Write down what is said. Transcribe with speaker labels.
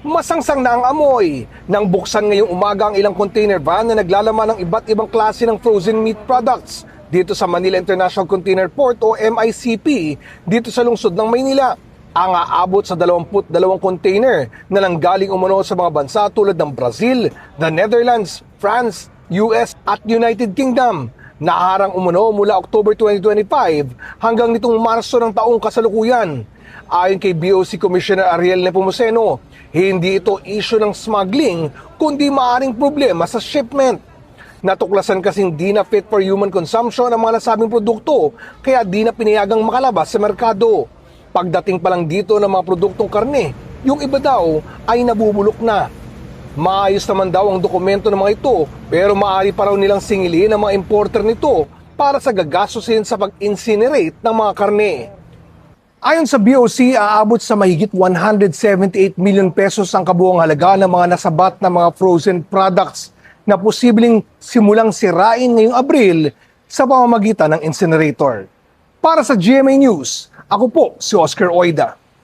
Speaker 1: Masangsang na ang amoy nang buksan ngayong umaga ang ilang container van na naglalaman ng iba't ibang klase ng frozen meat products dito sa Manila International Container Port o MICP dito sa lungsod ng Maynila. Ang aabot sa 22 container na nanggaling umano sa mga bansa tulad ng Brazil, the Netherlands, France, US at United Kingdom. Naharang umano mula October 2025 hanggang nitong Marso ng taong kasalukuyan. Ayon kay BOC Commissioner Ariel Nepomuceno, hindi ito issue ng smuggling kundi maaring problema sa shipment. Natuklasan kasing di na fit for human consumption ang mga nasabing produkto kaya di na pinayagang makalabas sa merkado. Pagdating pa lang dito ng mga produktong karne, yung iba daw ay nabubulok na. Maayos naman daw ang dokumento ng mga ito pero maaari pa raw nilang singilin ang mga importer nito para sa gagastusin sa pag-incinerate ng mga karne. Ayon sa BOC, aabot sa mahigit 178 million pesos ang kabuuang halaga ng mga nasabat na mga frozen products na posibleng simulang sirain ngayong Abril sa pamamagitan ng incinerator. Para sa GMA News, ako po si Oscar Oida.